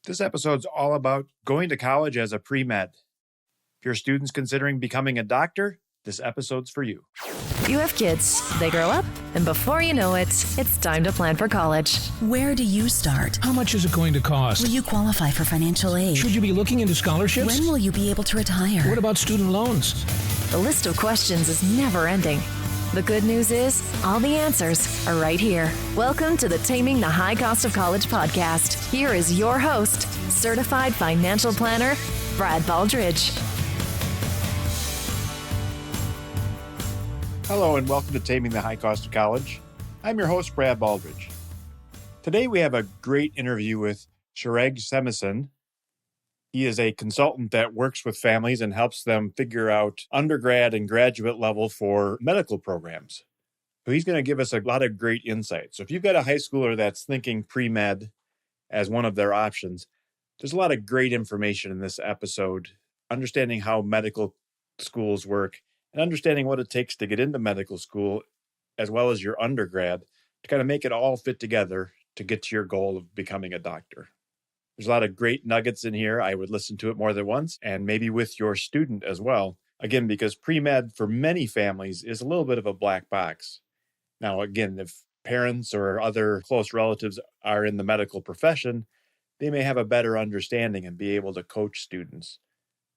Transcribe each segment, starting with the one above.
This episode's all about going to college as a pre-med. If you're students considering becoming a doctor, this episode's for you. You have kids, they grow up, and before you know it, it's time to plan for college. Where do you start? How much is it going to cost? Will you qualify for financial aid? Should you be looking into scholarships? When will you be able to retire? What about student loans? The list of questions is never ending. The good news is, all the answers are right here. Welcome to the Taming the High Cost of College podcast. Here is your host, certified financial planner, Brad Baldridge. Hello and welcome to Taming the High Cost of College. I'm your host, Brad Baldridge. Today we have a great interview with Chirag Semason. He is a consultant that works with families and helps them figure out undergrad and graduate level for medical programs. So he's going to give us a lot of great insight. So if you've got a high schooler that's thinking pre-med as one of their options, there's a lot of great information in this episode, understanding how medical schools work and understanding what it takes to get into medical school, as well as your undergrad, to kind of make it all fit together to get to your goal of becoming a doctor. There's a lot of great nuggets in here. I would listen to it more than once, and maybe with your student as well. Again, because pre-med for many families is a little bit of a black box. Now, again, if parents or other close relatives are in the medical profession, they may have a better understanding and be able to coach students.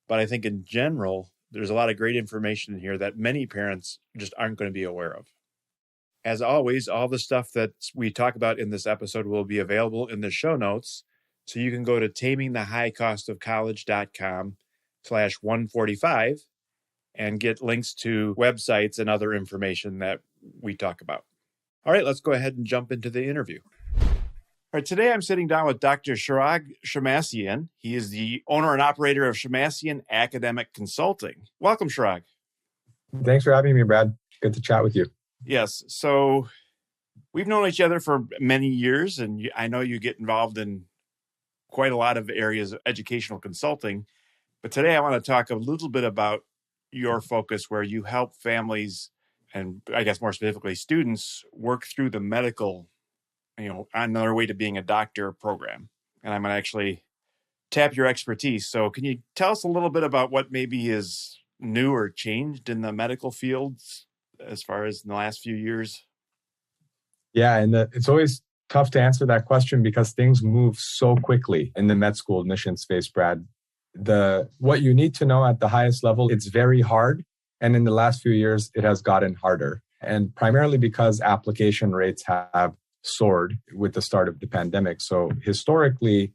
But I think in general, there's a lot of great information in here that many parents just aren't going to be aware of. As always, all the stuff that we talk about in this episode will be available in the show notes. So you can go to tamingthehighcostofcollege.com/145 and get links to websites and other information that we talk about. All right, let's go ahead and jump into the interview. All right, today I'm sitting down with Dr. Chirag Semason. He is the owner and operator of Semason Academic Consulting. Welcome, Chirag. Thanks for having me, Brad. Good to chat with you. Yes, so we've known each other for many years, and I know you get involved in quite a lot of areas of educational consulting. But today I want to talk a little bit about your focus where you help families, and I guess more specifically students, work through the medical, on their way to being a doctor program. And I'm going to actually tap your expertise. So can you tell us a little bit about what maybe is new or changed in the medical fields as far as in the last few years? Yeah, and it's always tough to answer that question because things move so quickly in the med school admission space, Brad. What you need to know at the highest level, it's very hard. And in the last few years, it has gotten harder. And primarily because application rates have soared with the start of the pandemic. So historically,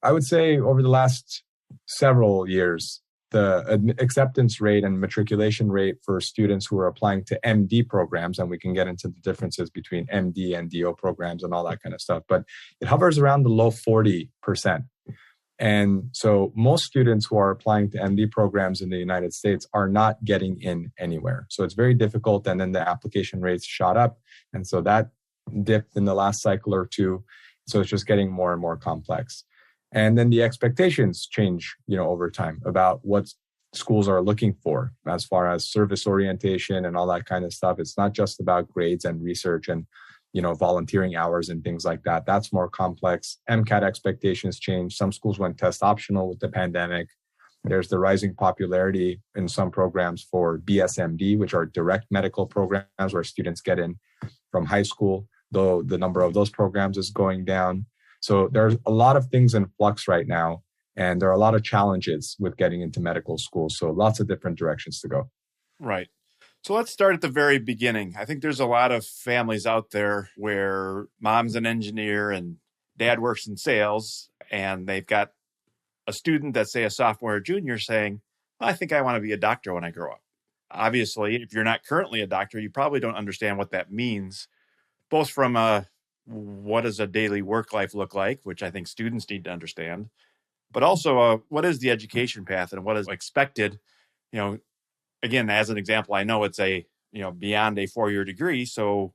I would say over the last several years, the acceptance rate and matriculation rate for students who are applying to MD programs, and we can get into the differences between MD and DO programs and all that kind of stuff, but it hovers around the low 40%. And so most students who are applying to MD programs in the United States are not getting in anywhere. So it's very difficult. And then the application rates shot up. And so that dipped in the last cycle or two. So it's just getting more and more complex. And then the expectations change, over time about what schools are looking for as far as service orientation and all that kind of stuff. It's not just about grades and research and, volunteering hours and things like that. That's more complex. MCAT expectations change. Some schools went test optional with the pandemic. There's the rising popularity in some programs for BSMD, which are direct medical programs where students get in from high school, though the number of those programs is going down. So there's a lot of things in flux right now, and there are a lot of challenges with getting into medical school. So lots of different directions to go. Right. So let's start at the very beginning. I think there's a lot of families out there where mom's an engineer and dad works in sales, and they've got a student that's, say, a sophomore or junior saying, I think I want to be a doctor when I grow up. Obviously, if you're not currently a doctor, you probably don't understand what that means, both from what does a daily work life look like, which I think students need to understand, but also what is the education path and what is expected. Again, as an example, I know it's beyond a 4-year degree. So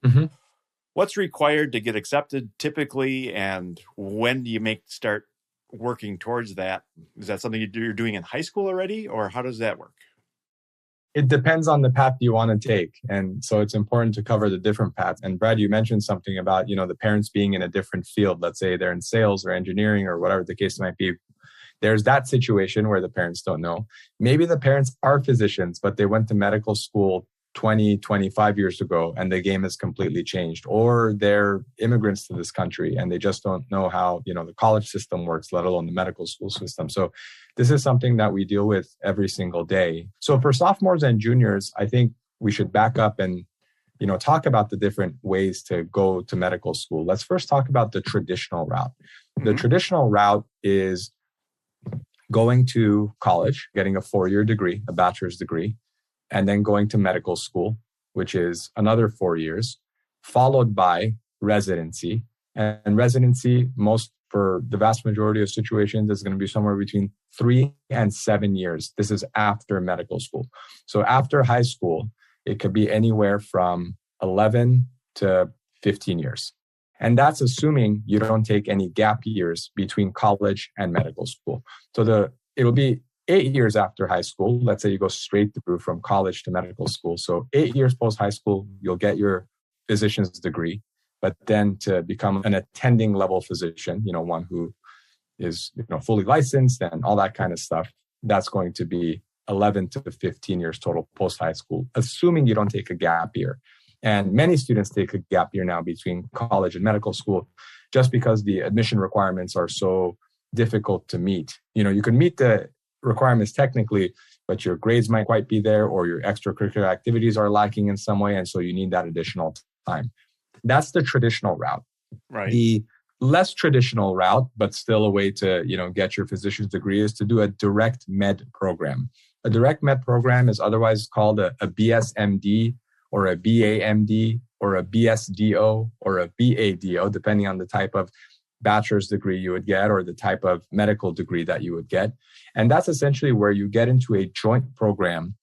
what's required to get accepted typically, and when do you start working towards that? Is that something you're doing in high school already, or how does that work? It depends on the path you want to take. And so it's important to cover the different paths. And Brad, you mentioned something about, the parents being in a different field. Let's say they're in sales or engineering or whatever the case might be. There's that situation where the parents don't know. Maybe the parents are physicians, but they went to medical school 20, 25 years ago, and the game has completely changed. Or they're immigrants to this country and they just don't know how, the college system works, let alone the medical school system. So this is something that we deal with every single day. So for sophomores and juniors, I think we should back up and, talk about the different ways to go to medical school. Let's first talk about the traditional route. The traditional route is going to college, getting a 4-year degree, a bachelor's degree, and then going to medical school, which is another 4 years, followed by residency. And residency, for the vast majority of situations, is going to be somewhere between 3 and 7 years. This is after medical school. So after high school, it could be anywhere from 11 to 15 years. And that's assuming you don't take any gap years between college and medical school. So it'll be 8 years after high school. Let's say you go straight through from college to medical school. So 8 years post high school, you'll get your physician's degree. But then to become an attending level physician, one who is fully licensed and all that kind of stuff, that's going to be 11 to 15 years total post high school, assuming you don't take a gap year. And many students take a gap year now between college and medical school just because the admission requirements are so difficult to meet. You can meet the requirements technically, but your grades might quite be there or your extracurricular activities are lacking in some way. And so you need that additional time. That's the traditional route. Right. The less traditional route, but still a way to, get your physician's degree, is to do a direct med program. A direct med program is otherwise called a BSMD or a BAMD or a BSDO or a BADO, depending on the type of bachelor's degree you would get or the type of medical degree that you would get. And that's essentially where you get into a joint program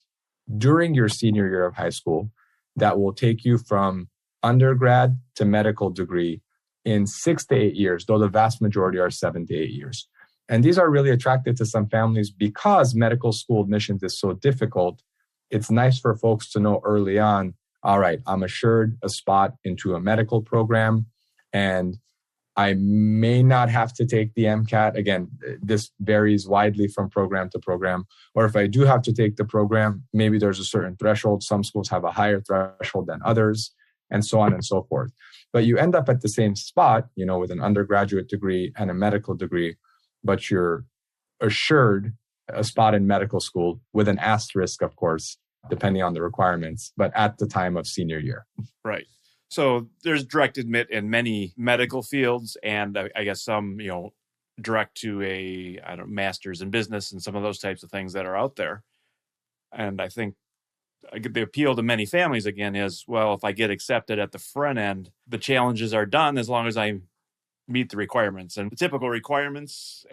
during your senior year of high school that will take you from undergrad to medical degree in 6 to 8 years, though the vast majority are 7 to 8 years. And these are really attractive to some families because medical school admissions is so difficult. It's nice for folks to know early on, all right, I'm assured a spot into a medical program and I may not have to take the MCAT. Again, this varies widely from program to program. Or if I do have to take the program, maybe there's a certain threshold. Some schools have a higher threshold than others, and so on and so forth. But you end up at the same spot, with an undergraduate degree and a medical degree, but you're assured a spot in medical school with an asterisk, of course, depending on the requirements, but at the time of senior year. Right. So there's direct admit in many medical fields, and I guess some, direct to a master's in business and some of those types of things that are out there. And I think the appeal to many families, again, is, well, if I get accepted at the front end, the challenges are done as long as I meet the requirements. And the typical requirements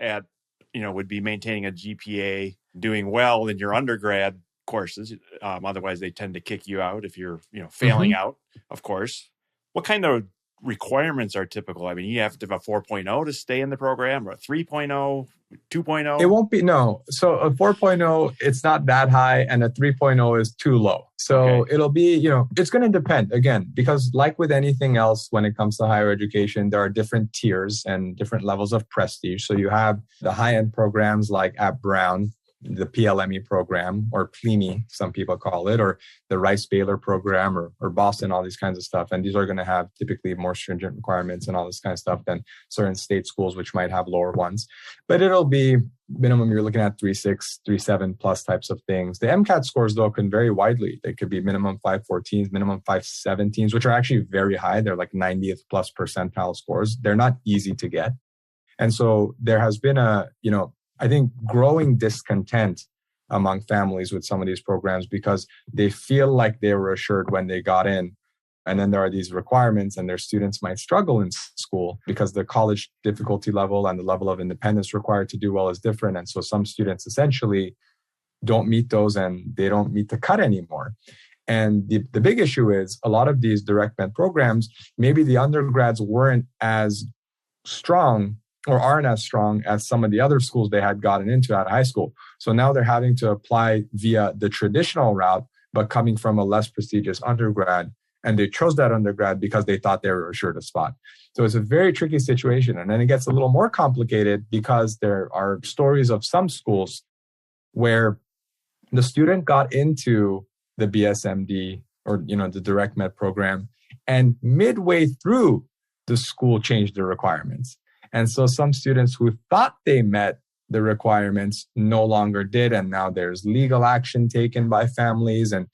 would be maintaining a GPA, doing well in your undergrad courses. Otherwise, they tend to kick you out if you're, failing out, of course. What kind of requirements are typical? I mean, you have to have a 4.0 to stay in the program, or a 3.0, 2.0? It won't be, no. So a 4.0, it's not that high, and a 3.0 is too low. So It'll be, it's going to depend, again, because like with anything else, when it comes to higher education, there are different tiers and different levels of prestige. So you have the high-end programs like at Brown, the PLME program, or PLME, some people call it, or the Rice-Baylor program, or Boston, all these kinds of stuff. And these are going to have typically more stringent requirements and all this kind of stuff than certain state schools, which might have lower ones. But it'll be minimum, you're looking at 3.6, 3.7 plus types of things. The MCAT scores, though, can vary widely. They could be minimum 5.14s, minimum 5.17s, which are actually very high. They're like 90th plus percentile scores. They're not easy to get. And so there has been I think growing discontent among families with some of these programs because they feel like they were assured when they got in. And then there are these requirements and their students might struggle in school because the college difficulty level and the level of independence required to do well is different. And so some students essentially don't meet those and they don't meet the cut anymore. And the big issue is a lot of these direct med programs, maybe the undergrads weren't as strong or aren't as strong as some of the other schools they had gotten into at high school. So now they're having to apply via the traditional route but coming from a less prestigious undergrad. And they chose that undergrad because they thought they were assured a spot. So it's a very tricky situation. And then it gets a little more complicated because there are stories of some schools where the student got into the BSMD or, the direct med program, and midway through the school changed the requirements. And so some students who thought they met the requirements no longer did. And now there's legal action taken by families and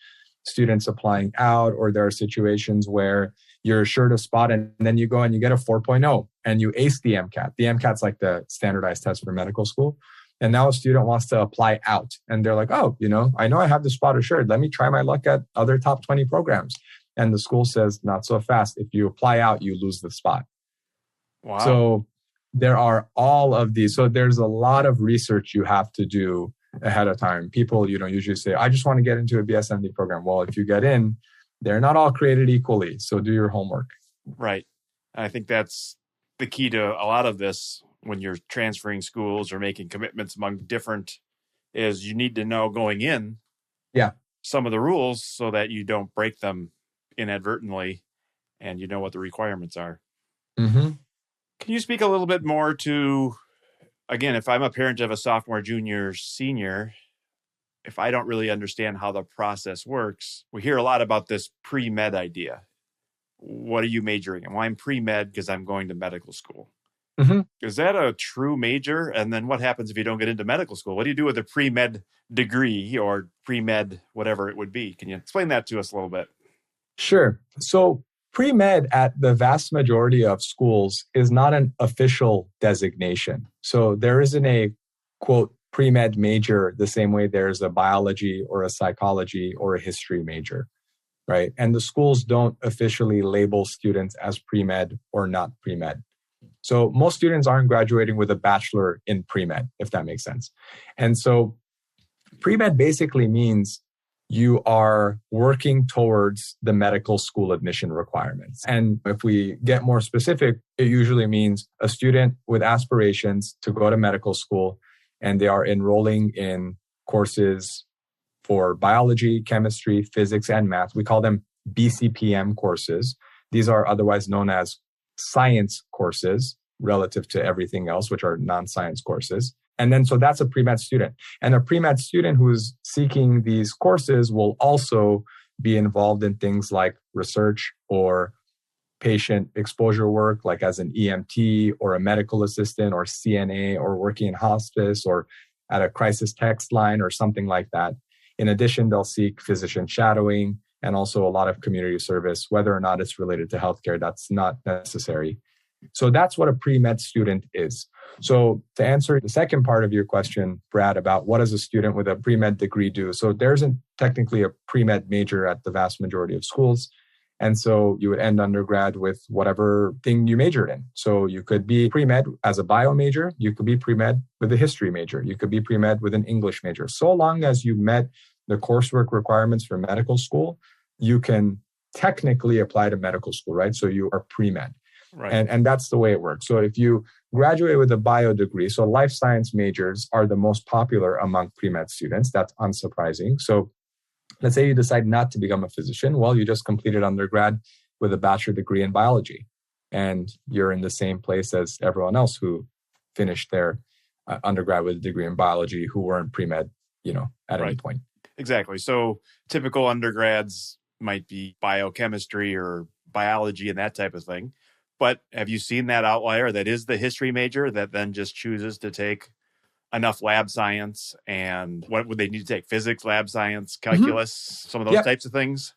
students applying out, or there are situations where you're assured a spot and then you go and you get a 4.0 and you ace the MCAT. The MCAT's like the standardized test for medical school. And now a student wants to apply out and they're like, oh, I know I have the spot assured. Let me try my luck at other top 20 programs. And the school says, not so fast. If you apply out, you lose the spot. Wow. So there are all of these. So there's a lot of research you have to do ahead of time. People, usually say, I just want to get into a BSMD program. Well, if you get in, they're not all created equally. So do your homework. Right. I think that's the key to a lot of this when you're transferring schools or making commitments among different, is you need to know going in some of the rules so that you don't break them inadvertently and you know what the requirements are. Mm-hmm. Can you speak a little bit more to, again, if I'm a parent of a sophomore, junior, senior, if I don't really understand how the process works, we hear a lot about this pre-med idea. What are you majoring in? Well, I'm pre-med because I'm going to medical school. Mm-hmm. Is that a true major? And then what happens if you don't get into medical school? What do you do with a pre-med degree or pre-med, whatever it would be? Can you explain that to us a little bit? Sure. So pre-med at the vast majority of schools is not an official designation. So there isn't a, quote, pre-med major the same way there's a biology or a psychology or a history major, right? And the schools don't officially label students as pre-med or not pre-med. So most students aren't graduating with a bachelor in pre-med, if that makes sense. And so pre-med basically means you are working towards the medical school admission requirements. And if we get more specific, it usually means a student with aspirations to go to medical school, and they are enrolling in courses for biology, chemistry, physics, and math. We call them BCPM courses. These are otherwise known as science courses relative to everything else, which are non-science courses. And then, so that's a pre-med student. And a pre-med student who's seeking these courses will also be involved in things like research or patient exposure work, like as an EMT or a medical assistant or CNA or working in hospice or at a crisis text line or something like that. In addition, they'll seek physician shadowing and also a lot of community service. Whether or not it's related to healthcare, that's not necessary. So that's what a pre-med student is. So to answer the second part of your question, Brad, about what does a student with a pre-med degree do? So there isn't technically a pre-med major at the vast majority of schools. And so you would end undergrad with whatever thing you majored in. So you could be pre-med as a bio major. You could be pre-med with a history major. You could be pre-med with an English major. So long as you met the coursework requirements for medical school, you can technically apply to medical school, right? So you are pre-med. Right. And that's the way it works. So if you graduate with a bio degree, so life science majors are the most popular among pre-med students. That's unsurprising. So let's say you decide not to become a physician. Well, you just completed undergrad with a bachelor degree in biology, and you're in the same place as everyone else who finished their undergrad with a degree in biology who weren't pre-med, at any point. Exactly. So typical undergrads might be biochemistry or biology and that type of thing. But have you seen that outlier that is the history major that then just chooses to take enough lab science? And what would they need to take? Physics, lab science, calculus, some of those types of things?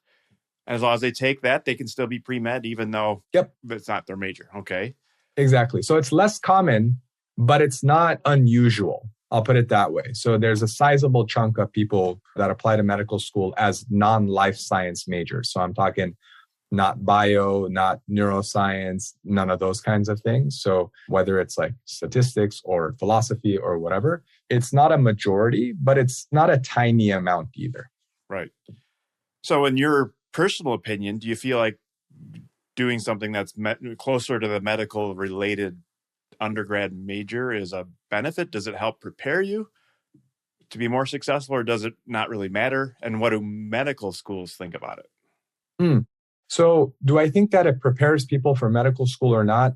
And as long as they take that, they can still be pre-med, even though it's not their major. Okay. Exactly. So it's less common, but it's not unusual. I'll put it that way. So there's a sizable chunk of people that apply to medical school as non-life science majors. So I'm talking not bio, not neuroscience, none of those kinds of things. So whether it's like statistics or philosophy or whatever, it's not a majority, but it's not a tiny amount either. Right. So in your personal opinion, do you feel like doing something that's closer to the medical related undergrad major is a benefit? Does it help prepare you to be more successful, or does it not really matter? And what do medical schools think about it? So do I think that it prepares people for medical school or not?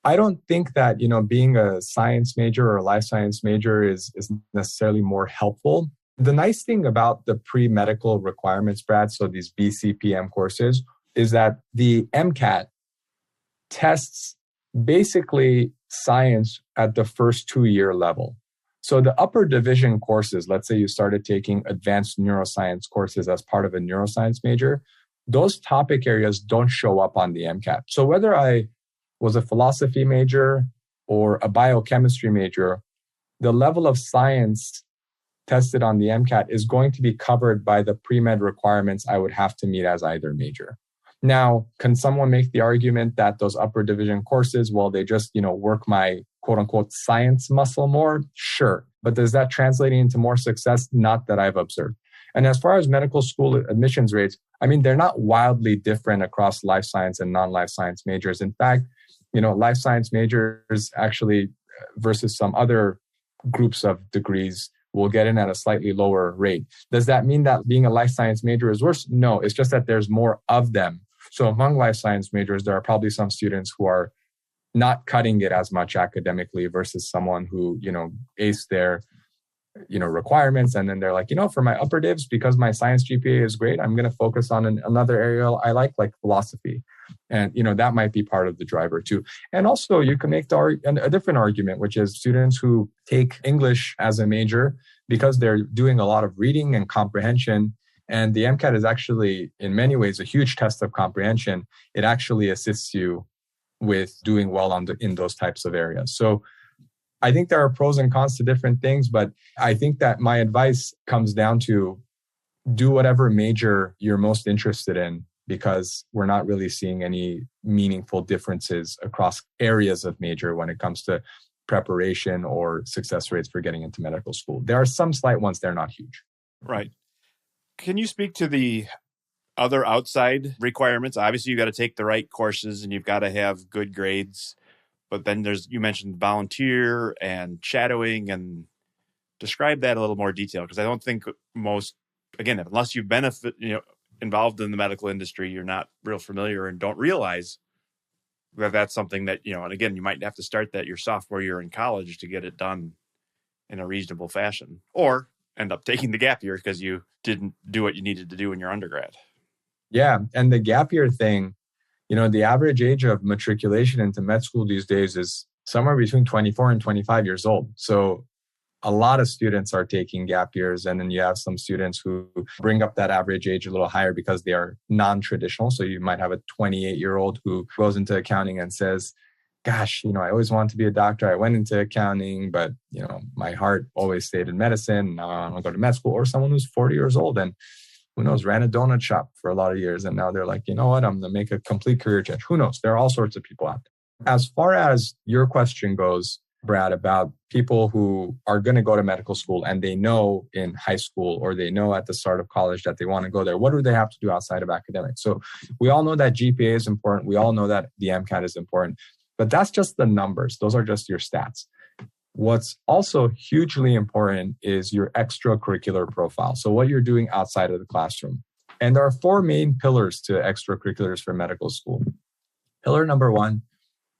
I don't think that, being a science major or a life science major is necessarily more helpful. The nice thing about the pre-medical requirements, Brad, so these BCPM courses, is that the MCAT tests basically science at the first 2-year level. So the upper division courses, let's say you started taking advanced neuroscience courses as part of a neuroscience major, those topic areas don't show up on the MCAT. So whether I was a philosophy major or a biochemistry major, the level of science tested on the MCAT is going to be covered by the pre-med requirements I would have to meet as either major. Now, can someone make the argument that those upper division courses, well, they just, work my quote unquote science muscle more? Sure. But does that translate into more success? Not that I've observed. And as far as medical school admissions rates, they're not wildly different across life science and non-life science majors. In fact, life science majors actually versus some other groups of degrees will get in at a slightly lower rate. Does that mean that being a life science major is worse? No, it's just that there's more of them. So among life science majors, there are probably some students who are not cutting it as much academically versus someone who, aced their, requirements. And then they're like, for my upper divs, because my science GPA is great, I'm going to focus on another area I like philosophy. And, that might be part of the driver too. And also you can make a different argument, which is students who take English as a major because they're doing a lot of reading and comprehension. And the MCAT is actually, in many ways, a huge test of comprehension. It actually assists you with doing well in those types of areas. So I think there are pros and cons to different things, but I think that my advice comes down to do whatever major you're most interested in, because we're not really seeing any meaningful differences across areas of major when it comes to preparation or success rates for getting into medical school. There are some slight ones, they're not huge. Right. Can you speak to the other outside requirements? Obviously, you got to take the right courses and you've got to have good grades. But then you mentioned volunteer and shadowing, and describe that a little more detail, because I don't think most, again, unless you've been involved in the medical industry, you're not real familiar and don't realize that that's something that, and again, you might have to start that your sophomore year in college to get it done in a reasonable fashion, or end up taking the gap year because you didn't do what you needed to do in your undergrad. Yeah. And the gap year thing, the average age of matriculation into med school these days is somewhere between 24 and 25 years old. So a lot of students are taking gap years. And then you have some students who bring up that average age a little higher because they are non-traditional. So you might have a 28-year-old who goes into accounting and says, gosh, I always wanted to be a doctor. I went into accounting, but, my heart always stayed in medicine. Now I want to go to med school. Or someone who's 40 years old and who knows, ran a donut shop for a lot of years. And now they're like, you know what, I'm going to make a complete career change. Who knows? There are all sorts of people out there. As far as your question goes, Brad, about people who are going to go to medical school and they know in high school or they know at the start of college that they want to go there, what do they have to do outside of academics? So we all know that GPA is important. We all know that the MCAT is important, but that's just the numbers. Those are just your stats. What's also hugely important is your extracurricular profile. So what you're doing outside of the classroom. And there are 4 main pillars to extracurriculars for medical school. Pillar number 1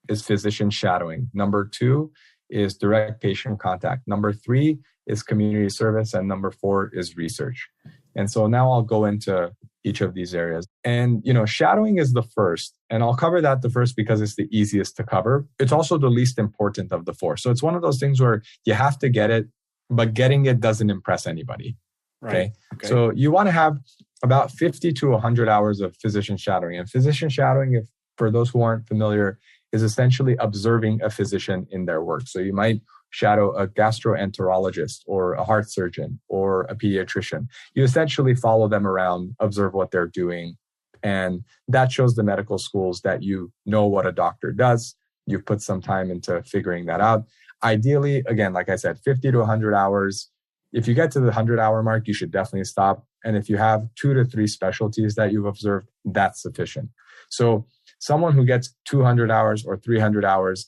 is physician shadowing. Number 2 is direct patient contact. Number 3 is community service. And number 4 is research. And so now I'll go into each of these areas. And, shadowing is the first. And I'll cover that the first because it's the easiest to cover. It's also the least important of the 4. So it's one of those things where you have to get it, but getting it doesn't impress anybody. Right. Okay. So you want to have about 50 to 100 hours of physician shadowing. And physician shadowing, for those who aren't familiar, is essentially observing a physician in their work. So you might shadow a gastroenterologist or a heart surgeon or a pediatrician. You essentially follow them around, observe what they're doing. And that shows the medical schools that you know what a doctor does. You've put some time into figuring that out. Ideally, again, like I said, 50 to 100 hours. If you get to the 100-hour mark, you should definitely stop. And if you have 2 to 3 specialties that you've observed, that's sufficient. So someone who gets 200 hours or 300 hours,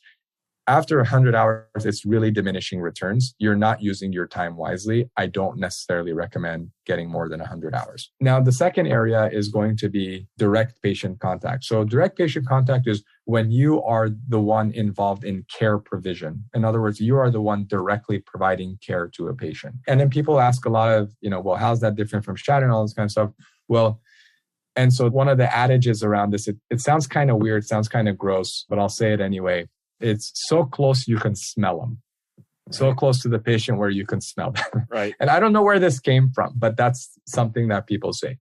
After 100 hours, it's really diminishing returns. You're not using your time wisely. I don't necessarily recommend getting more than 100 hours. Now, the second area is going to be direct patient contact. So direct patient contact is when you are the one involved in care provision. In other words, you are the one directly providing care to a patient. And then people ask a lot of, well, how's that different from shadowing and all this kind of stuff? Well, and so one of the adages around this, it sounds kind of weird, sounds kind of gross, but I'll say it anyway. It's so close you can smell them. So close to the patient where you can smell them. Right. And I don't know where this came from, but that's something that people say.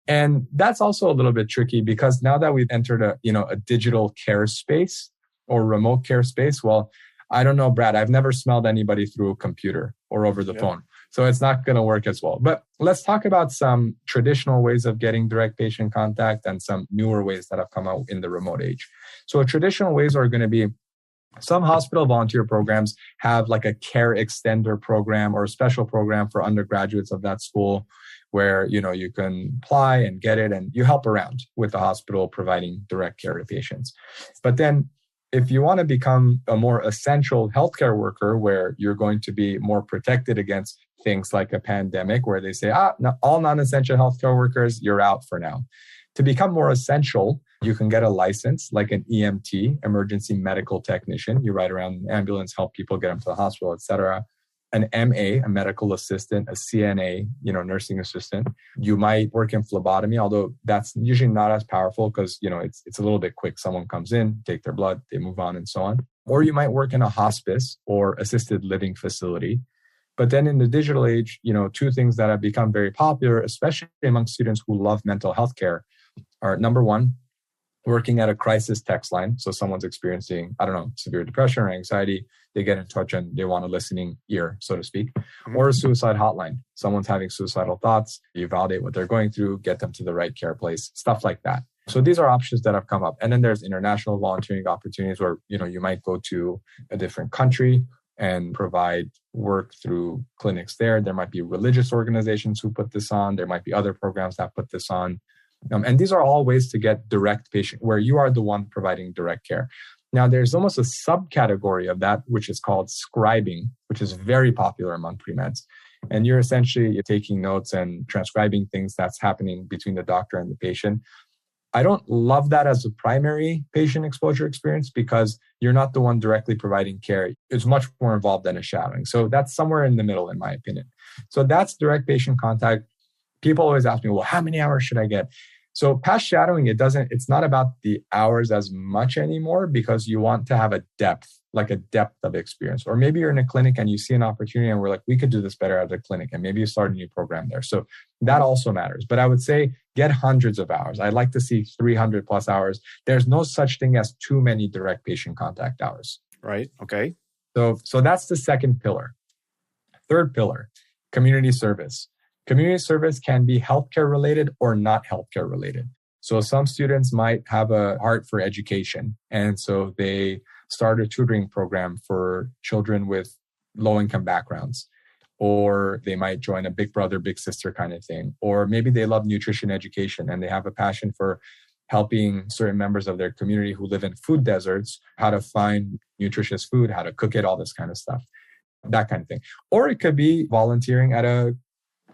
And that's also a little bit tricky because now that we've entered a digital care space or remote care space, well, I don't know, Brad, I've never smelled anybody through a computer or over the phone. So it's not going to work as well. But let's talk about some traditional ways of getting direct patient contact and some newer ways that have come out in the remote age. So traditional ways are going to be some hospital volunteer programs have like a care extender program or a special program for undergraduates of that school where, you can apply and get it and you help around with the hospital providing direct care to patients. But then if you want to become a more essential healthcare worker where you're going to be more protected against things like a pandemic where they say, all non-essential healthcare workers, you're out for now. To become more essential, you can get a license like an EMT, emergency medical technician. You ride around an ambulance, help people get them to the hospital, etc. An MA, a medical assistant, a CNA, nursing assistant. You might work in phlebotomy, although that's usually not as powerful because, it's a little bit quick. Someone comes in, take their blood, they move on and so on. Or you might work in a hospice or assisted living facility. But then in the digital age, two things that have become very popular, especially among students who love mental health care, are number one, working at a crisis text line. So someone's experiencing, severe depression or anxiety. They get in touch and they want a listening ear, so to speak, or a suicide hotline. Someone's having suicidal thoughts. You validate what they're going through, get them to the right care place, stuff like that. So these are options that have come up. And then there's international volunteering opportunities where, you might go to a different country and provide work through clinics there. There might be religious organizations who put this on. There might be other programs that put this on. And these are all ways to get direct patient where you are the one providing direct care. Now, there's almost a subcategory of that, which is called scribing, which is very popular among pre-meds. And you're essentially taking notes and transcribing things that's happening between the doctor and the patient. I don't love that as a primary patient exposure experience because you're not the one directly providing care. It's much more involved than a shadowing. So that's somewhere in the middle, in my opinion. So that's direct patient contact. People always ask me, well, how many hours should I get? So past shadowing, it's not about the hours as much anymore because you want to have a depth of experience. Or maybe you're in a clinic and you see an opportunity and we're like, we could do this better at the clinic. And maybe you start a new program there. So that also matters. But I would say get hundreds of hours. I'd like to see 300 plus hours. There's no such thing as too many direct patient contact hours. Right. Okay. So that's the second pillar. Third pillar, community service. Community service can be healthcare related or not healthcare related. So some students might have a heart for education. And so they start a tutoring program for children with low income backgrounds. Or they might join a big brother, big sister kind of thing. Or maybe they love nutrition education and they have a passion for helping certain members of their community who live in food deserts, how to find nutritious food, how to cook it, all this kind of stuff, that kind of thing. Or it could be volunteering at a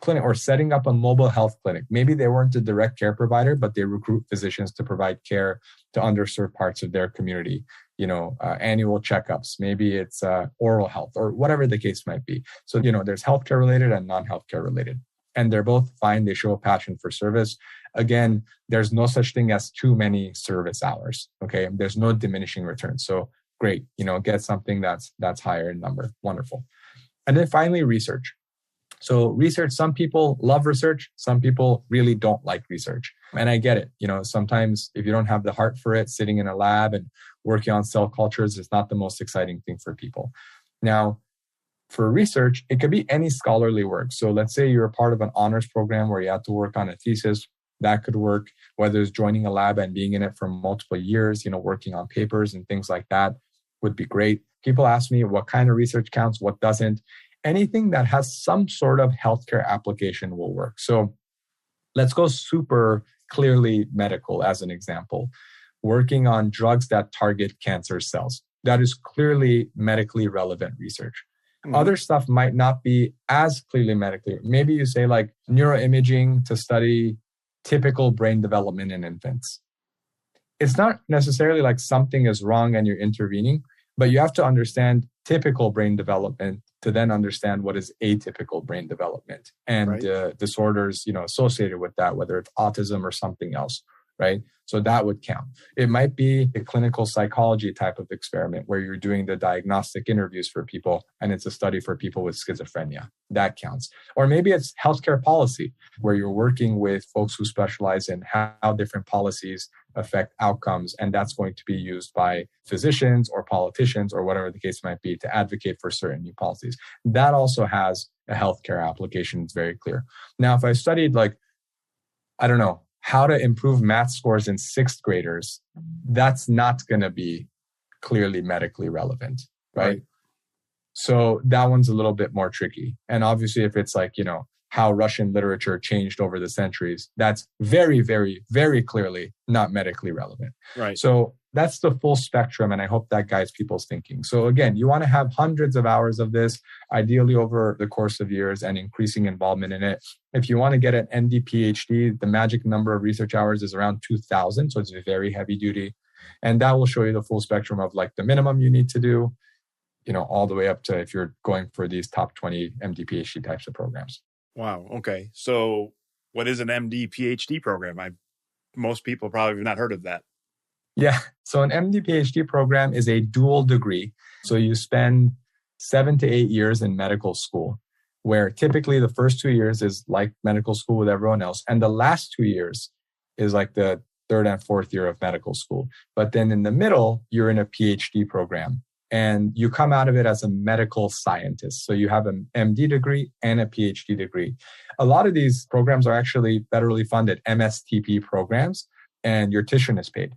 clinic or setting up a mobile health clinic. Maybe they weren't a direct care provider, but they recruit physicians to provide care to underserved parts of their community. Annual checkups, maybe it's oral health or whatever the case might be. So, there's healthcare related and non-healthcare related. And they're both fine. They show a passion for service. Again, there's no such thing as too many service hours. Okay. There's no diminishing returns. So great, get something that's higher in number. Wonderful. And then finally, research. So research, some people love research. Some people really don't like research. And I get it. Sometimes if you don't have the heart for it, sitting in a lab and working on cell cultures is not the most exciting thing for people. Now, for research, it could be any scholarly work. So let's say you're a part of an honors program where you have to work on a thesis. That could work, whether it's joining a lab and being in it for multiple years, working on papers and things like that would be great. People ask me what kind of research counts, what doesn't. Anything that has some sort of healthcare application will work. So let's go super clearly medical as an example. Working on drugs that target cancer cells. that is clearly medically relevant research. Mhm. Other stuff might not be as clearly medically. Maybe you say like neuroimaging to study typical brain development in infants. It's not necessarily like something is wrong and you're intervening, but you have to understand typical brain development to then understand what is atypical brain development and Right. disorders, associated with that, whether it's autism or something else, right? So that would count. It might be a clinical psychology type of experiment where you're doing the diagnostic interviews for people and it's a study for people with schizophrenia. That counts. Or maybe it's healthcare policy where you're working with folks who specialize in how different policies affect outcomes. And that's going to be used by physicians or politicians or whatever the case might be to advocate for certain new policies. That also has a healthcare application. It's very clear. Now, if I studied how to improve math scores in sixth graders, that's not going to be clearly medically relevant, right? So that one's a little bit more tricky. And obviously, if it's like, how Russian literature changed over the centuries, that's very, very, very clearly not medically relevant. Right. So that's the full spectrum. And I hope that guides people's thinking. So again, you want to have hundreds of hours of this, ideally over the course of years and increasing involvement in it. If you want to get an MD, PhD, the magic number of research hours is around 2,000. So it's very heavy duty. And that will show you the full spectrum of like the minimum you need to do, all the way up to if you're going for these top 20 MD, PhD types of programs. Wow. Okay. So what is an MD, PhD program? Most people probably have not heard of that. Yeah. So an MD, PhD program is a dual degree. So you spend 7 to 8 years in medical school, where typically the first 2 years is like medical school with everyone else. And the last 2 years is like the third and fourth year of medical school. But then in the middle, you're in a PhD program. And you come out of it as a medical scientist. So you have an MD degree and a PhD degree. A lot of these programs are actually federally funded MSTP programs, and your tuition is paid.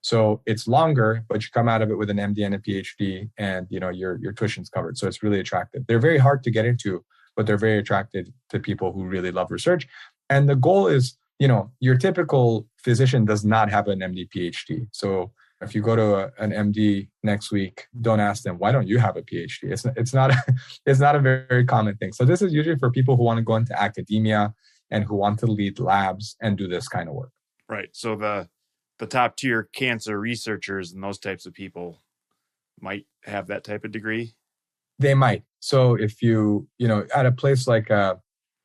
So it's longer, but you come out of it with an MD and a PhD, and your tuition's covered. So it's really attractive. They're very hard to get into, but they're very attractive to people who really love research. And the goal is, your typical physician does not have an MD, PhD. So if you go to an MD next week, don't ask them, why don't you have a PhD? It's not a very common thing. So this is usually for people who want to go into academia and who want to lead labs and do this kind of work. Right. So the top tier cancer researchers and those types of people might have that type of degree. They might. So if you at a place like a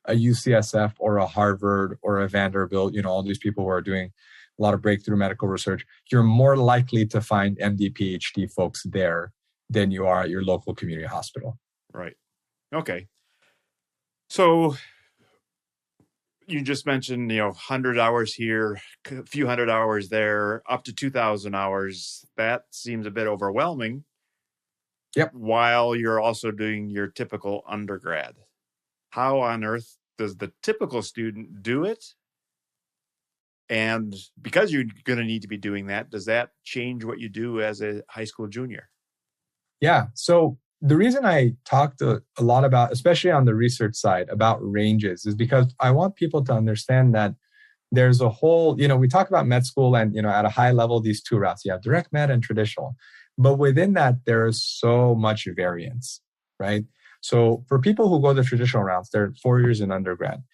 UCSF or a Harvard or a Vanderbilt, all these people who are doing a lot of breakthrough medical research, you're more likely to find MD, PhD folks there than you are at your local community hospital. Right. Okay. So you just mentioned, 100 hours here, a few hundred hours there, up to 2,000 hours. That seems a bit overwhelming. Yep. While you're also doing your typical undergrad. How on earth does the typical student do it? And because you're going to need to be doing that, does that change what you do as a high school junior? Yeah. So the reason I talked a lot about, especially on the research side, about ranges is because I want people to understand that there's a whole, we talk about med school and, at a high level, these two routes, you have direct med and traditional. But within that, there is so much variance, right? So for people who go the traditional routes, they're 4 years in undergrad.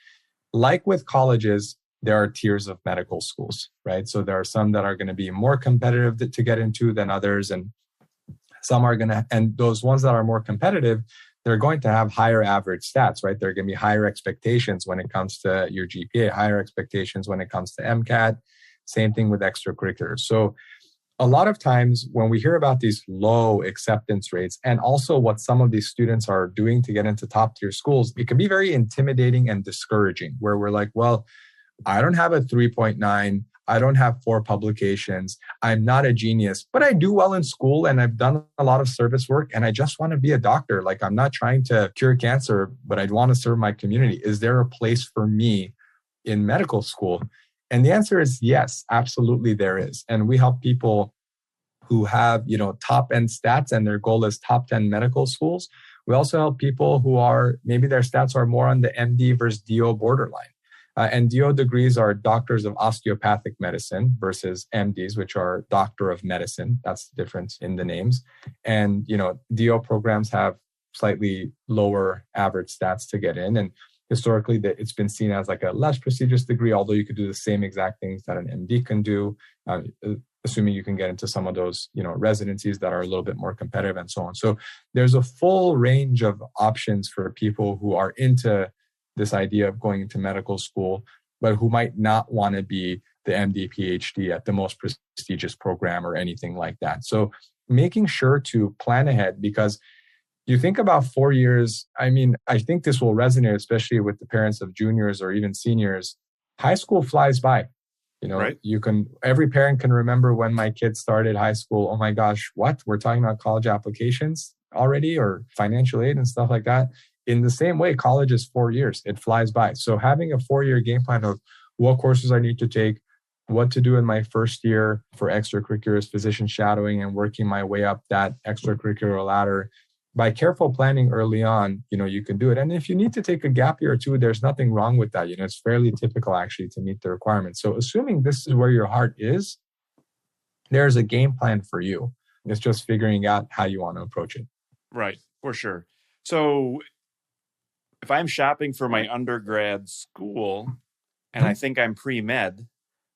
Like with colleges, there are tiers of medical schools, right? So there are some that are going to be more competitive to get into than others. And some are and those ones that are more competitive, they're going to have higher average stats, right? There are going to be higher expectations when it comes to your GPA, higher expectations when it comes to MCAT, same thing with extracurriculars. So a lot of times when we hear about these low acceptance rates and also what some of these students are doing to get into top tier schools, it can be very intimidating and discouraging where we're like, well, I don't have a 3.9. I don't have 4 publications. I'm not a genius, but I do well in school and I've done a lot of service work and I just want to be a doctor. Like I'm not trying to cure cancer, but I want to serve my community. Is there a place for me in medical school? And the answer is yes, absolutely there is. And we help people who have, top end stats and their goal is top 10 medical schools. We also help people who are, maybe their stats are more on the MD versus DO borderline. And DO degrees are doctors of osteopathic medicine versus MDs, which are doctor of medicine. That's the difference in the names. And, DO programs have slightly lower average stats to get in. And historically, it's been seen as like a less prestigious degree, although you could do the same exact things that an MD can do, assuming you can get into some of those, residencies that are a little bit more competitive and so on. So there's a full range of options for people who are into this idea of going into medical school, but who might not want to be the MD, PhD at the most prestigious program or anything like that. So making sure to plan ahead, because you think about 4 years, I think this will resonate, especially with the parents of juniors or even seniors. High school flies by. Right. Every parent can remember when my kids started high school. Oh my gosh, what? We're talking about college applications already, or financial aid and stuff like that. In the same way, college is 4 years. It flies by. So having a 4-year game plan of what courses I need to take, what to do in my first year for extracurriculars, physician shadowing, and working my way up that extracurricular ladder. By careful planning early on, you can do it. And if you need to take a gap year or two, there's nothing wrong with that. It's fairly typical actually to meet the requirements. So assuming this is where your heart is, there's a game plan for you. It's just figuring out how you want to approach it. Right, for sure. So if I'm shopping for my undergrad school and I think I'm pre-med,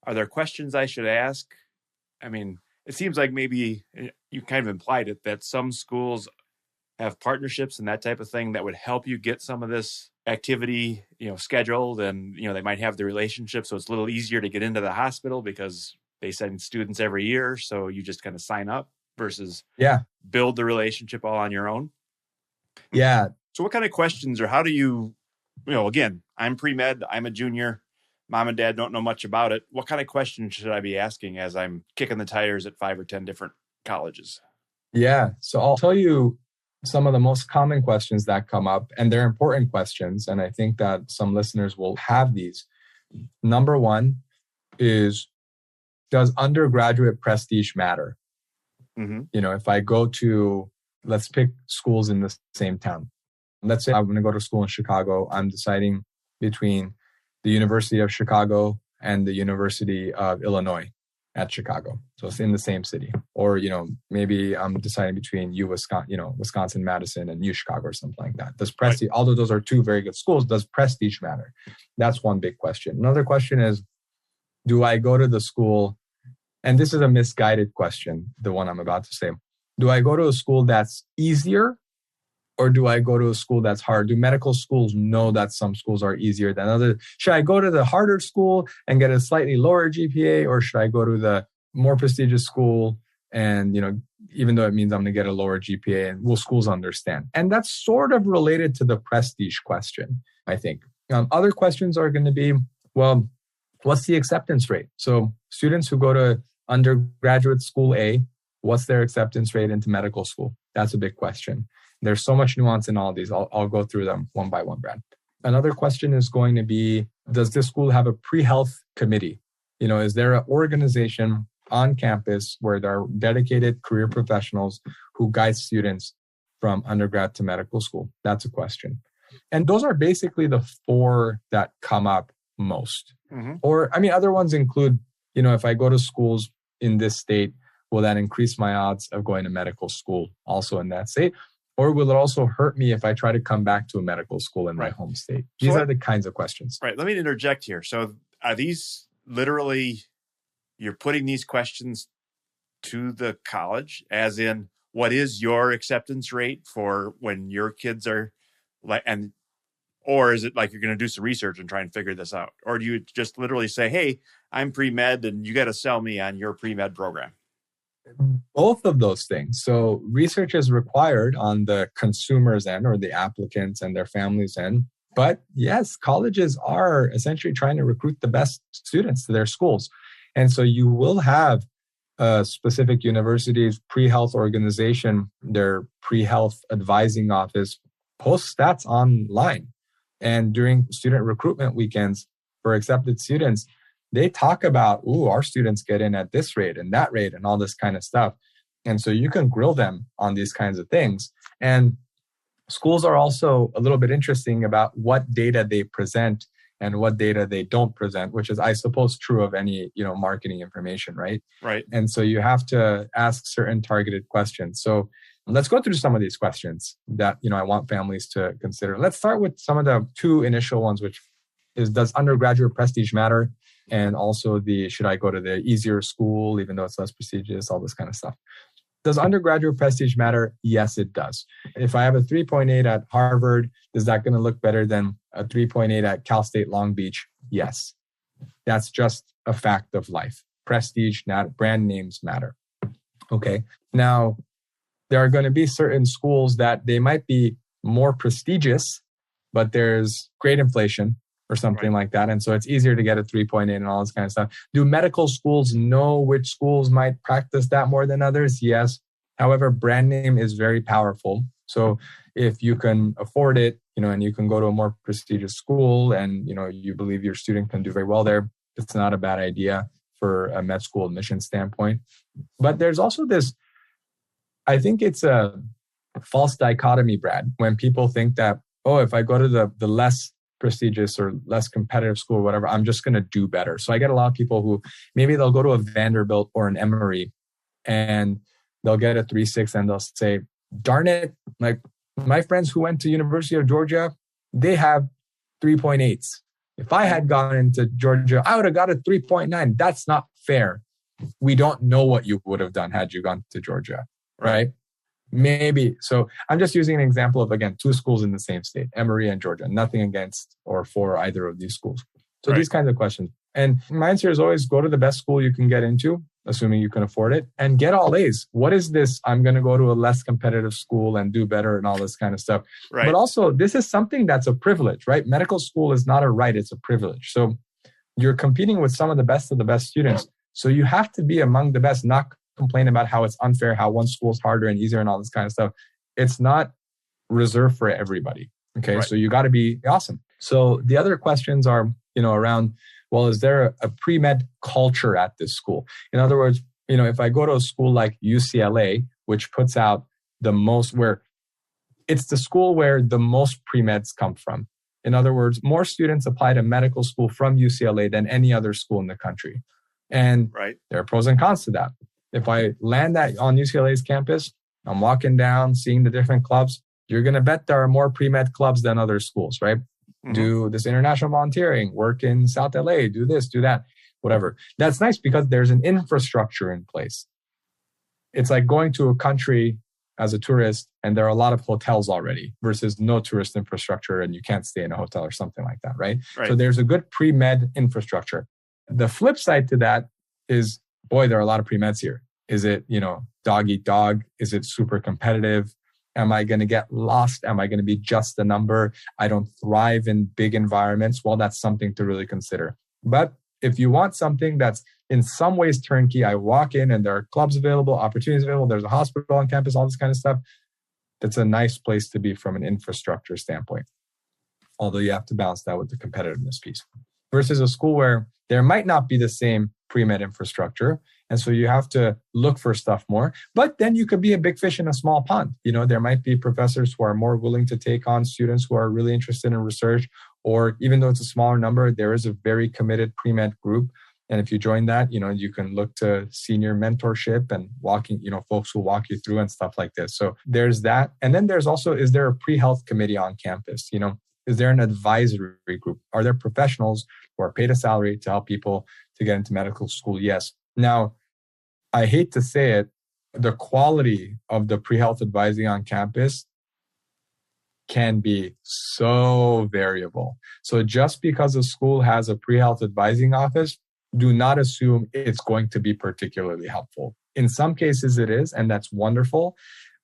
are there questions I should ask? It seems like maybe you kind of implied it, that some schools have partnerships and that type of thing that would help you get some of this activity, scheduled, and, they might have the relationship. So it's a little easier to get into the hospital because they send students every year. So you just kind of sign up versus build the relationship all on your own. Yeah. So what kind of questions, or how do you, again, I'm pre-med, I'm a junior, mom and dad don't know much about it. What kind of questions should I be asking as I'm kicking the tires at 5 or 10 different colleges? Yeah. So I'll tell you some of the most common questions that come up, and they're important questions. And I think that some listeners will have these. Number one is, does undergraduate prestige matter? Mm-hmm. If I go to, let's pick schools in the same town. Let's say I'm going to go to school in Chicago. I'm deciding between the University of Chicago and the University of Illinois at Chicago. So it's in the same city. Or, maybe I'm deciding between Wisconsin, Madison, and Chicago or something like that. Does prestige, although those are two very good schools, does prestige matter? That's one big question. Another question is, do I go to the school? And this is a misguided question, the one I'm about to say. Do I go to a school that's easier, or do I go to a school that's hard? Do medical schools know that some schools are easier than others? Should I go to the harder school and get a slightly lower GPA, or should I go to the more prestigious school and, even though it means I'm going to get a lower GPA, and will schools understand? And that's sort of related to the prestige question, I think. Other questions are going to be, well, what's the acceptance rate? So students who go to undergraduate school A, what's their acceptance rate into medical school? That's a big question. There's so much nuance in all these. I'll go through them one by one, Brad. Another question is going to be, does this school have a pre-health committee? Is there an organization on campus where there are dedicated career professionals who guide students from undergrad to medical school? That's a question. And those are basically the 4 that come up most. Mm-hmm. Or, other ones include, if I go to schools in this state, will that increase my odds of going to medical school also in that state? Or will it also hurt me if I try to come back to a medical school in my home state? These are the kinds of questions. Right. Let me interject here. So are these literally, you're putting these questions to the college, as in, what is your acceptance rate for when your kids are or is it like you're going to do some research and try and figure this out? Or do you just literally say, hey, I'm pre-med and you got to sell me on your pre-med program? Both of those things. So research is required on the consumer's end, or the applicants and their families' end. But yes, colleges are essentially trying to recruit the best students to their schools. And so you will have a specific university's pre-health organization, their pre-health advising office, post stats online. And during student recruitment weekends for accepted students, they talk about, our students get in at this rate and that rate and all this kind of stuff. And so you can grill them on these kinds of things. And schools are also a little bit interesting about what data they present and what data they don't present, which is, I suppose, true of any, marketing information, right? Right. And so you have to ask certain targeted questions. So let's go through some of these questions that, I want families to consider. Let's start with some of the two initial ones, which is, does undergraduate prestige matter? And also should I go to the easier school, even though it's less prestigious, all this kind of stuff. Does undergraduate prestige matter? Yes, it does. If I have a 3.8 at Harvard, is that going to look better than a 3.8 at Cal State Long Beach? Yes. That's just a fact of life. Prestige, brand names matter. Okay. Now, there are going to be certain schools that they might be more prestigious, but there's great inflation or something like that. And so it's easier to get a 3.8 and all this kind of stuff. Do medical schools know which schools might practice that more than others? Yes. However, brand name is very powerful. So if you can afford it, and you can go to a more prestigious school and, you believe your student can do very well there, it's not a bad idea for a med school admission standpoint. But there's also this, I think it's a false dichotomy, Brad, when people think that, if I go to the less prestigious or less competitive school or whatever, I'm just going to do better. So I get a lot of people who maybe they'll go to a Vanderbilt or an Emory and they'll get a 3.6 and they'll say, darn it, like my friends who went to University of Georgia, they have 3.8s. If I had gone into Georgia, I would have got a 3.9. That's not fair. We don't know what you would have done had you gone to Georgia, right? Maybe. So I'm just using an example of, again, two schools in the same state, Emory and Georgia, nothing against or for either of these schools. So these kinds of questions. And my answer is always go to the best school you can get into, assuming you can afford it, and get all A's. What is this? I'm going to go to a less competitive school and do better and all this kind of stuff. Right. But also, this is something that's a privilege, right? Medical school is not a right, it's a privilege. So you're competing with some of the best students. So you have to be among the best, not complain about how it's unfair, how one school is harder and easier and all this kind of stuff. It's not reserved for everybody. Okay. Right. So you got to be awesome. So the other questions are, around, well, is there a pre-med culture at this school? In other words, if I go to a school like UCLA, which puts out the most, where it's the school where the most pre-meds come from. In other words, more students apply to medical school from UCLA than any other school in the country. And there are pros and cons to that. If I land that on UCLA's campus, I'm walking down, seeing the different clubs, you're going to bet there are more pre-med clubs than other schools, right? Mm-hmm. Do this international volunteering, work in South LA, do this, do that, whatever. That's nice because there's an infrastructure in place. It's like going to a country as a tourist and there are a lot of hotels already versus no tourist infrastructure and you can't stay in a hotel or something like that, right? So there's a good pre-med infrastructure. The flip side to that is, boy, there are a lot of pre-meds here. Is it, dog eat dog? Is it super competitive? Am I going to get lost? Am I going to be just a number? I don't thrive in big environments. Well, that's something to really consider. But if you want something that's in some ways turnkey, I walk in and there are clubs available, opportunities available, there's a hospital on campus, all this kind of stuff. That's a nice place to be from an infrastructure standpoint. Although you have to balance that with the competitiveness piece. Versus a school where there might not be the same pre-med infrastructure. And so you have to look for stuff more. But then you could be a big fish in a small pond. There might be professors who are more willing to take on students who are really interested in research, or even though it's a smaller number, there is a very committed pre-med group. And if you join that, you can look to senior mentorship and walking, folks who walk you through and stuff like this. So there's that. And then there's also, is there a pre-health committee on campus? Is there an advisory group? Are there professionals who are paid a salary to help people to get into medical school? Yes. Now, I hate to say it, the quality of the pre-health advising on campus can be so variable. So just because a school has a pre-health advising office, do not assume it's going to be particularly helpful. In some cases it is, and that's wonderful.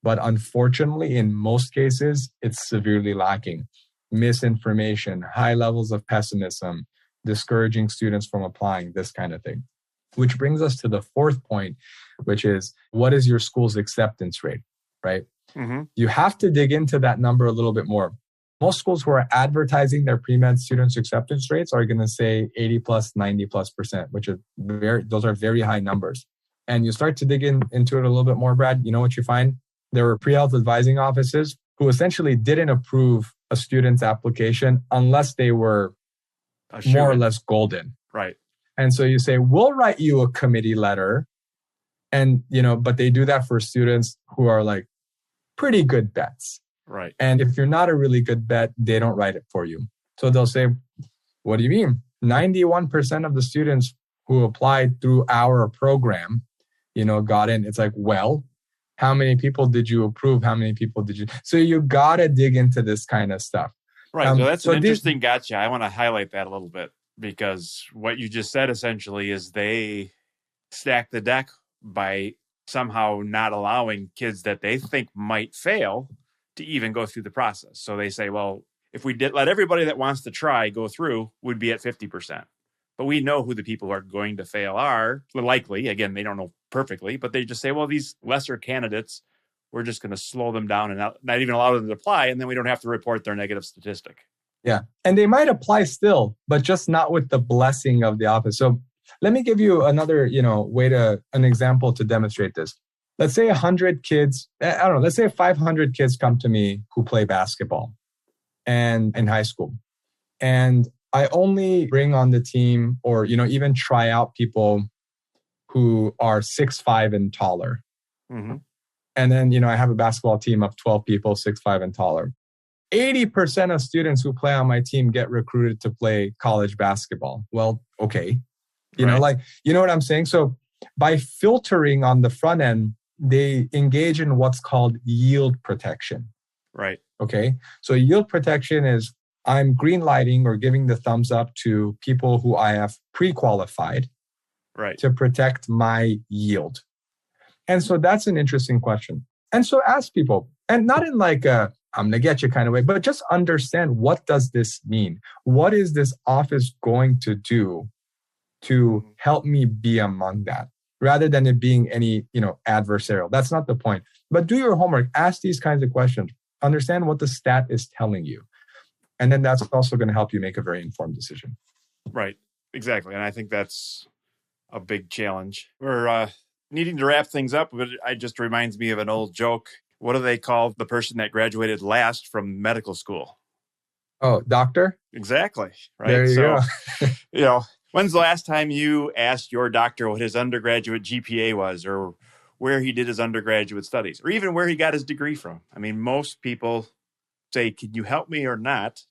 But unfortunately, in most cases, it's severely lacking. Misinformation, high levels of pessimism, discouraging students from applying, this kind of thing. Which brings us to the fourth point, which is, what is your school's acceptance rate, right? Mm-hmm. You have to dig into that number a little bit more. Most schools who are advertising their pre-med students' acceptance rates are going to say 80 plus, 90 plus %, which are those are very high numbers. And you start to dig into it a little bit more, Brad. You know what you find? There were pre-health advising offices who essentially didn't approve a student's application unless they were more or less golden. Right. And so you say, we'll write you a committee letter. And, but they do that for students who are like pretty good bets. Right. And if you're not a really good bet, they don't write it for you. So they'll say, what do you mean? 91% of the students who applied through our program, got in. It's like, well, how many people did you approve? How many people did you? So you got to dig into this kind of stuff. Right. So that's an interesting gotcha. I want to highlight that a little bit because what you just said essentially is they stack the deck by somehow not allowing kids that they think might fail to even go through the process. So they say, well, if we did let everybody that wants to try go through, we'd be at 50%. But we know who the people who are going to fail are likely. Again, they don't know perfectly, but they just say, well, these lesser candidates, we're just going to slow them down and not even allow them to apply. And then we don't have to report their negative statistic. Yeah. And they might apply still, but just not with the blessing of the office. So let me give you another, an example to demonstrate this. Let's say 100 kids, let's say 500 kids come to me who play basketball and in high school. And I only bring on the team or, even try out people who are 6'5" and taller. Mm-hmm. And then, I have a basketball team of 12 people, 6'5" and taller. 80% of students who play on my team get recruited to play college basketball. Well, okay. You know what I'm saying? So by filtering on the front end, they engage in what's called yield protection. Right. Okay. So yield protection is I'm green lighting or giving the thumbs up to people who I have pre-qualified to protect my yield. And so that's an interesting question. And so ask people, and not in like a, I'm going to get you kind of way, but just understand, what does this mean? What is this office going to do to help me be among that, rather than it being any, adversarial? That's not the point. But do your homework, ask these kinds of questions, understand what the stat is telling you. And then that's also going to help you make a very informed decision. Right. Exactly. And I think that's a big challenge. We're needing to wrap things up, but it just reminds me of an old joke. What do they call the person that graduated last from medical school? Oh, doctor? Exactly. Right. There you go. When's the last time you asked your doctor what his undergraduate GPA was, or where he did his undergraduate studies, or even where he got his degree from? I mean, most people say, can you help me or not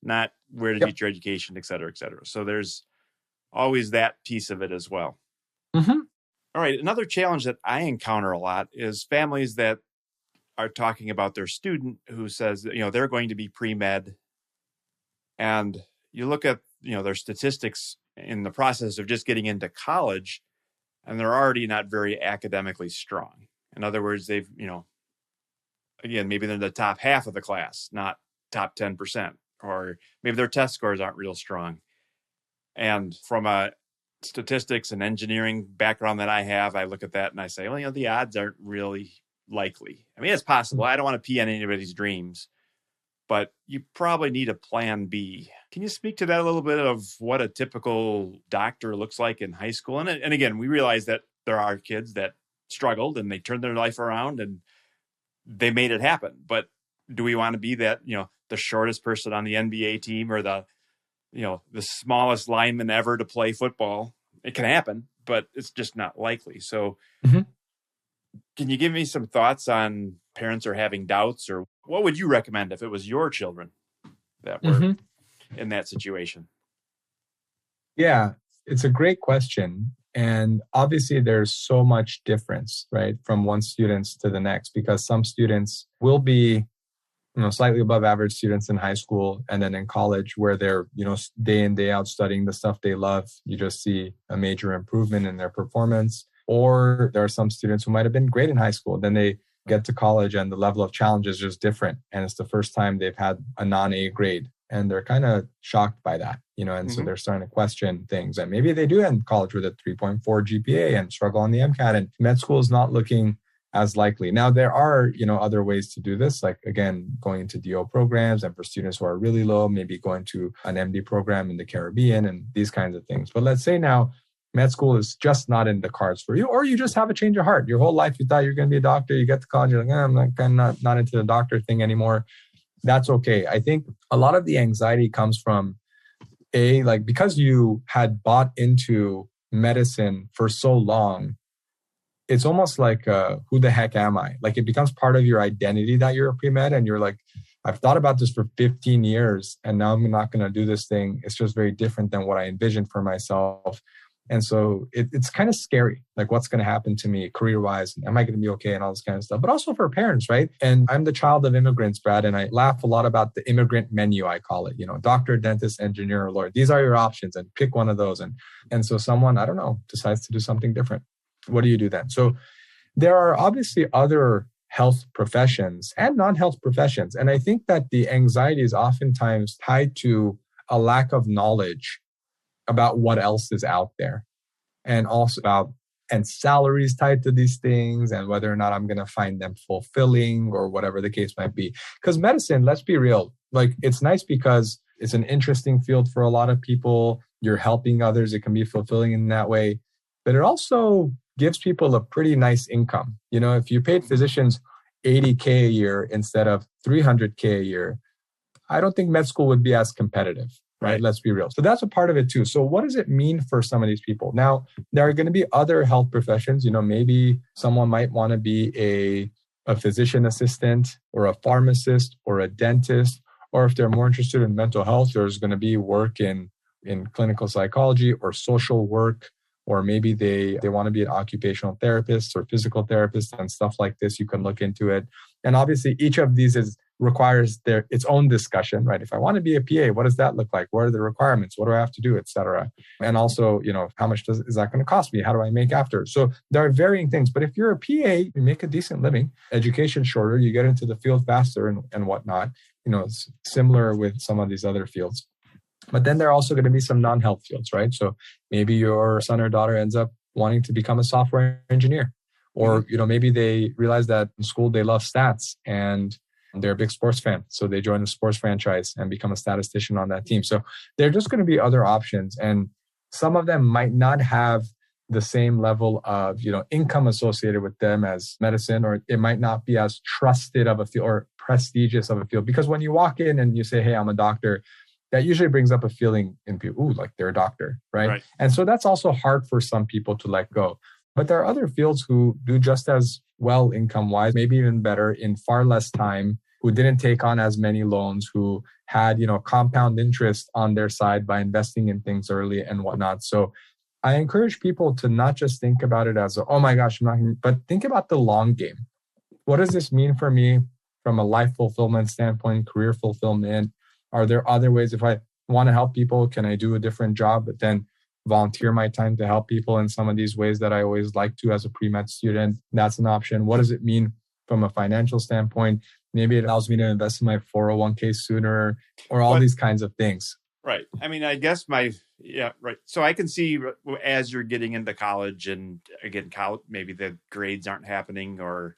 where to get your education, et cetera, et cetera. So there's always that piece of it as well. Mm-hmm. All right. Another challenge that I encounter a lot is families that are talking about their student who says, they're going to be pre-med. And you look at, their statistics in the process of just getting into college, and they're already not very academically strong. In other words, they've, again, maybe they're in the top half of the class, not top 10%, or maybe their test scores aren't real strong. And from a statistics and engineering background that I have, I look at that and I say, well, the odds aren't really likely. I mean, it's possible. I don't want to pee on anybody's dreams, but you probably need a plan B. Can you speak to that a little bit of what a typical doctor looks like in high school? And again, we realize that there are kids that struggled and they turned their life around and they made it happen. But do we want to be that, the shortest person on the NBA team or the smallest lineman ever to play football? It can happen, but it's just not likely. So Can you give me some thoughts on parents are having doubts, or what would you recommend if it was your children that were in that situation? Yeah, it's a great question. And obviously there's so much difference, right, from one student to the next, because some students will be, slightly above average students in high school, and then in college where they're, day in, day out studying the stuff they love, you just see a major improvement in their performance. Or there are some students who might have been great in high school, then they get to college and the level of challenge is just different. And it's the first time they've had a non-A grade. And they're kind of shocked by that, and so they're starting to question things. And maybe they do end college with a 3.4 GPA and struggle on the MCAT, and med school is not looking as likely. Now, there are, other ways to do this, like, again, going into DO programs, and for students who are really low, maybe going to an MD program in the Caribbean and these kinds of things. But let's say now med school is just not in the cards for you, or you just have a change of heart. Your whole life, you thought you're going to be a doctor. You get to college, you're like, I'm not into the doctor thing anymore. That's okay. I think a lot of the anxiety comes from like because you had bought into medicine for so long, it's almost like, who the heck am I? Like it becomes part of your identity that you're a pre-med and you're like, I've thought about this for 15 years and now I'm not going to do this thing. It's just very different than what I envisioned for myself. And so it's kind of scary, like what's going to happen to me career-wise? Am I going to be okay? And all this kind of stuff, but also for parents, right? And I'm the child of immigrants, Brad, and I laugh a lot about the immigrant menu, I call it, doctor, dentist, engineer, or lawyer. These are your options and pick one of those. And so someone, I don't know, decides to do something different. What do you do then? So there are obviously other health professions and non-health professions. And I think that the anxiety is oftentimes tied to a lack of knowledge about what else is out there, and also about and salaries tied to these things and whether or not I'm going to find them fulfilling or whatever the case might be. Because medicine, let's be real, like it's nice because it's an interesting field for a lot of people. You're helping others. It can be fulfilling in that way, but it also gives people a pretty nice income. If you paid physicians $80K a year instead of $300K a year, I don't think med school would be as competitive. Right? Let's be real. So that's a part of it too. So what does it mean for some of these people? Now, there are going to be other health professions. Maybe someone might want to be a physician assistant or a pharmacist or a dentist, or if they're more interested in mental health, there's going to be work in clinical psychology or social work, or maybe they want to be an occupational therapist or physical therapist and stuff like this. You can look into it. And obviously each of these requires its own discussion, right? If I want to be a PA, what does that look like? What are the requirements? What do I have to do, et cetera? And also, how much is that going to cost me? How do I make after? So there are varying things. But if you're a PA, you make a decent living, education shorter, you get into the field faster and whatnot. It's similar with some of these other fields. But then there are also going to be some non-health fields, right? So maybe your son or daughter ends up wanting to become a software engineer. Or, maybe they realize that in school they love stats and they're a big sports fan. So they join a sports franchise and become a statistician on that team. So there are just going to be other options. And some of them might not have the same level of, income associated with them as medicine, or it might not be as trusted of a field or prestigious of a field. Because when you walk in and you say, hey, I'm a doctor, that usually brings up a feeling in people, ooh, like they're a doctor, right? And so that's also hard for some people to let go. But there are other fields who do just as well income-wise, maybe even better in far less time, who didn't take on as many loans, who had, compound interest on their side by investing in things early and whatnot. So I encourage people to not just think about it as, oh my gosh, but think about the long game. What does this mean for me from a life fulfillment standpoint, career fulfillment? Are there other ways? If I want to help people, can I do a different job, but then volunteer my time to help people in some of these ways that I always like to as a pre-med student? That's an option. What does it mean from a financial standpoint? Maybe it allows me to invest in my 401k sooner, or all these kinds of things. Right. I mean, I guess right. So I can see as you're getting into college, and again, maybe the grades aren't happening, or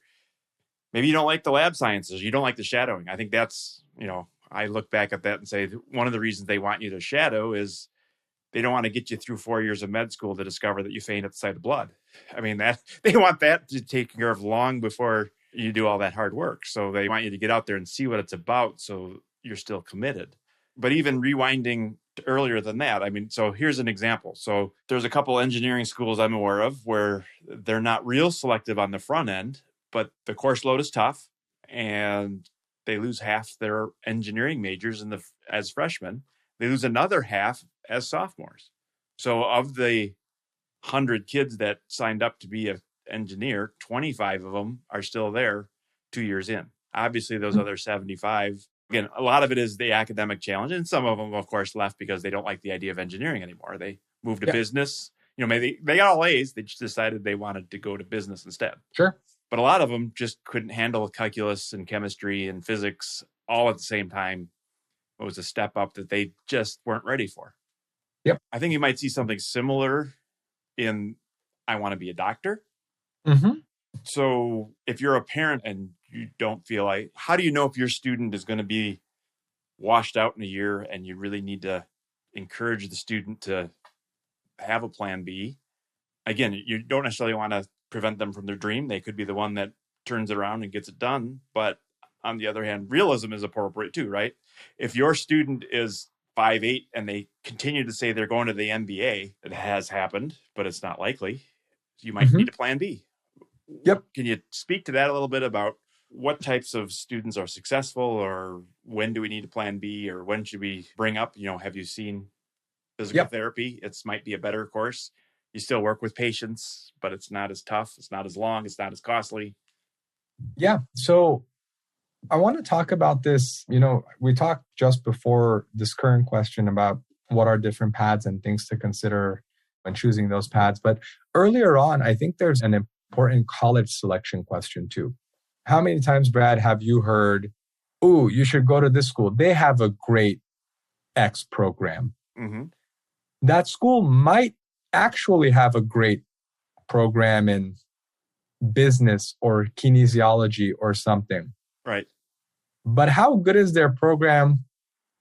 maybe you don't like the lab sciences, you don't like the shadowing. I think that's, I look back at that and say one of the reasons they want you to shadow is they don't want to get you through 4 years of med school to discover that you faint at the sight of blood. I mean, that they want that to take care of long before you do all that hard work. So they want you to get out there and see what it's about, so you're still committed. But even rewinding earlier than that, I mean, so here's an example. So there's a couple engineering schools I'm aware of where they're not real selective on the front end, but the course load is tough, and they lose half their engineering majors as freshmen. They lose another half as sophomores. So of the 100 kids that signed up to be an engineer, 25 of them are still there 2 years in. Obviously, those other 75, again, a lot of it is the academic challenge. And some of them, of course, left because they don't like the idea of engineering anymore. They moved to business. Maybe they got all A's. They just decided they wanted to go to business instead. Sure. But a lot of them just couldn't handle calculus and chemistry and physics all at the same time. It was a step up that they just weren't ready for. Yep. I think you might see something similar in I want to be a doctor. Mm-hmm. So if you're a parent and you don't feel like, how do you know if your student is going to be washed out in a year, and you really need to encourage the student to have a plan B? Again, you don't necessarily want to prevent them from their dream. They could be the one that turns it around and gets it done. But on the other hand, realism is appropriate too, right? If your student is 5.8 and they continue to say they're going to the MBA. It has happened, but it's not likely. You might need a plan B. Yep. Can you speak to that a little bit about what types of students are successful, or when do we need a plan B, or when should we bring up, have you seen physical therapy? It might be a better course. You still work with patients, but it's not as tough. It's not as long. It's not as costly. Yeah. So I want to talk about this. We talked just before this current question about what are different paths and things to consider when choosing those paths. But earlier on, I think there's an important college selection question too. How many times, Brad, have you heard, "Ooh, you should go to this school. They have a great X program." Mm-hmm. That school might actually have a great program in business or kinesiology or something. Right. But how good is their program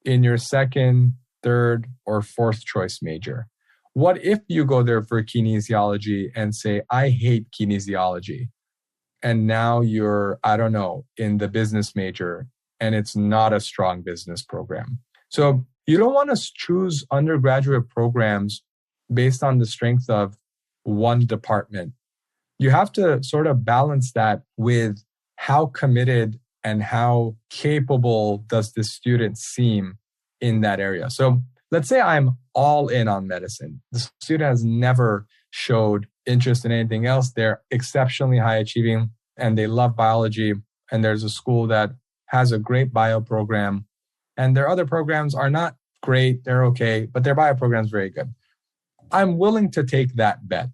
in your second, third, or fourth choice major? What if you go there for kinesiology and say, "I hate kinesiology," and now you're, in the business major and it's not a strong business program? So you don't want to choose undergraduate programs based on the strength of one department. You have to sort of balance that with how committed and how capable does the student seem in that area. So let's say I'm all in on medicine. The student has never showed interest in anything else. They're exceptionally high achieving and they love biology. And there's a school that has a great bio program and their other programs are not great. They're okay, but their bio program is very good. I'm willing to take that bet.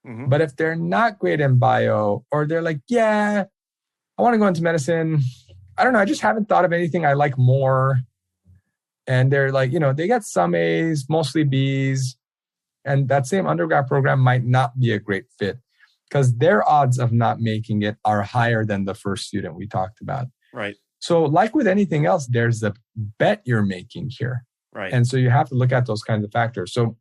Mm-hmm. But if they're not great in bio, or they're like, "Yeah, I want to go into medicine. I don't know. I just haven't thought of anything I like more." And they're like, they get some A's, mostly B's. And that same undergrad program might not be a great fit because their odds of not making it are higher than the first student we talked about. Right. So like with anything else, there's a bet you're making here. Right. And so you have to look at those kinds of factors. So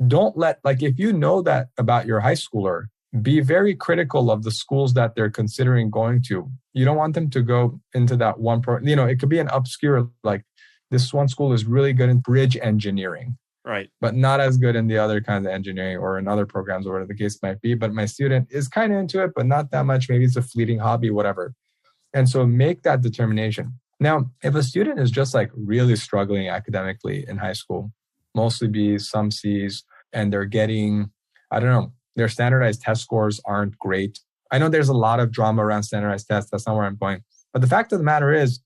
don't if you know that about your high schooler, be very critical of the schools that they're considering going to. You don't want them to go into that one it could be an obscure, like this one school is really good in bridge engineering, right, but not as good in the other kinds of engineering or in other programs or whatever the case might be. But my student is kind of into it, but not that much. Maybe it's a fleeting hobby, whatever. And so make that determination. Now, if a student is just like really struggling academically in high school, mostly B's, some C's, and they're getting, their standardized test scores aren't great. I know there's a lot of drama around standardized tests. That's not where I'm going. But the fact of the matter is,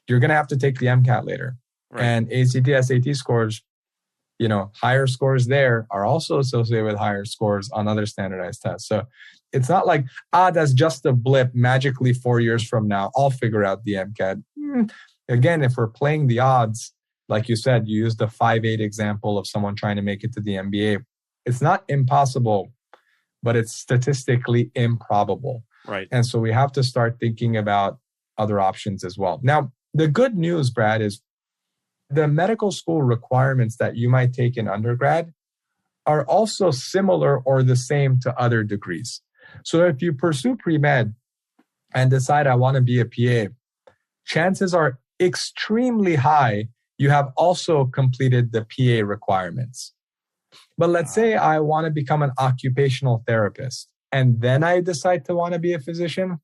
you're going to have to take the MCAT later. Right. And ACT, SAT scores, higher scores there are also associated with higher scores on other standardized tests. So it's not like, that's just a blip. Magically 4 years from now, I'll figure out the MCAT. Again, if we're playing the odds, like you said, you used the 5.8 example of someone trying to make it to the MBA. It's not impossible, but it's statistically improbable. Right. And so we have to start thinking about other options as well. Now, the good news, Brad, is the medical school requirements that you might take in undergrad are also similar or the same to other degrees. So if you pursue pre-med and decide I want to be a PA, chances are extremely high you have also completed the PA requirements. But let's say I want to become an occupational therapist and then I decide to want to be a physician,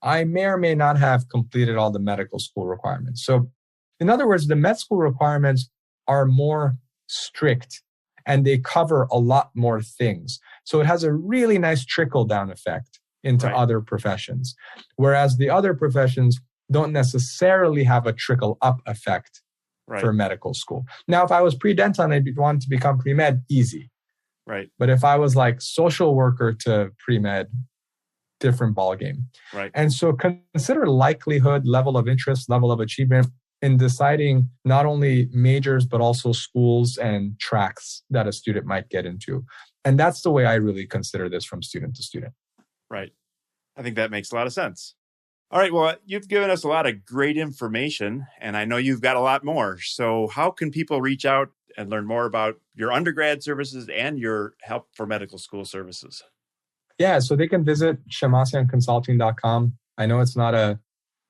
I may or may not have completed all the medical school requirements. So in other words, the med school requirements are more strict and they cover a lot more things. So it has a really nice trickle down effect into other professions. Whereas the other professions don't necessarily have a trickle up effect for medical school. Now, if I was pre-dental and I'd want to become pre-med, easy. Right. But if I was like social worker to pre-med, different ballgame. Right. And so consider likelihood, level of interest, level of achievement in deciding not only majors, but also schools and tracks that a student might get into. And that's the way I really consider this from student to student. Right. I think that makes a lot of sense. All right. Well, you've given us a lot of great information, and I know you've got a lot more. So how can people reach out and learn more about your undergrad services and your help for medical school services? Yeah, so they can visit shamasianconsulting.com. I know it's not a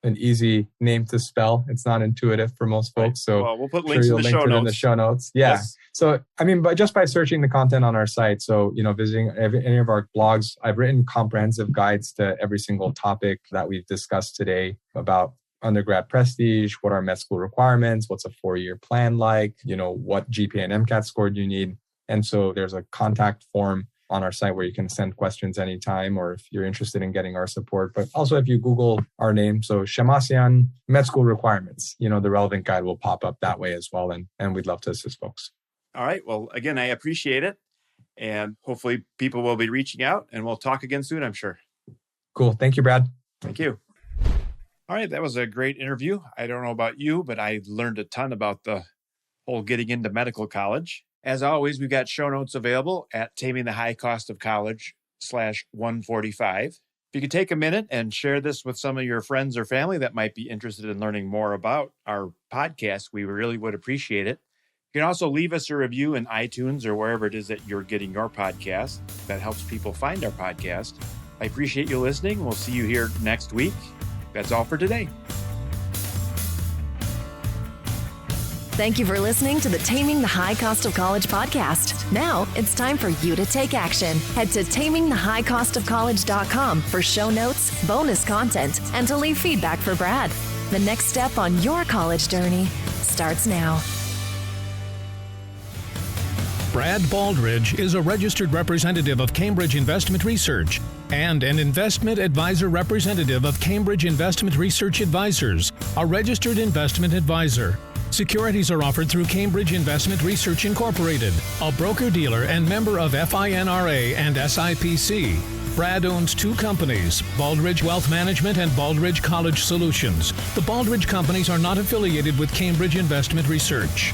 an easy name to spell. It's not intuitive for most folks. So well, we'll put sure links in you'll the link show to it notes. in the show notes. Yeah. Yes. So, I mean, but just by searching the content on our site, so, visiting any of our blogs, I've written comprehensive guides to every single topic that we've discussed today about undergrad prestige, what are med school requirements, what's a 4-year plan like, what GPA and MCAT score do you need. And so there's a contact form on our site where you can send questions anytime, or if you're interested in getting our support. But also if you Google our name, so Shemmassian Med School Requirements, the relevant guide will pop up that way as well. And we'd love to assist folks. All right. Well, again, I appreciate it. And hopefully people will be reaching out and we'll talk again soon, I'm sure. Cool. Thank you, Brad. Thank you. All right. That was a great interview. I don't know about you, but I learned a ton about the whole getting into medical college. As always, we've got show notes available at tamingthehighcostofcollege/145. If you could take a minute and share this with some of your friends or family that might be interested in learning more about our podcast, we really would appreciate it. You can also leave us a review in iTunes or wherever it is that you're getting your podcast. That helps people find our podcast. I appreciate you listening. We'll see you here next week. That's all for today. Thank you for listening to the Taming the High Cost of College podcast. Now it's time for you to take action. Head to tamingthehighcostofcollege.com for show notes, bonus content, and to leave feedback for Brad. The next step on your college journey starts now. Brad Baldridge is a registered representative of Cambridge Investment Research and an investment advisor representative of Cambridge Investment Research Advisors, a registered investment advisor. Securities are offered through Cambridge Investment Research Incorporated, a broker-dealer and member of FINRA and SIPC. Brad owns 2 companies, Baldridge Wealth Management and Baldridge College Solutions. The Baldridge companies are not affiliated with Cambridge Investment Research.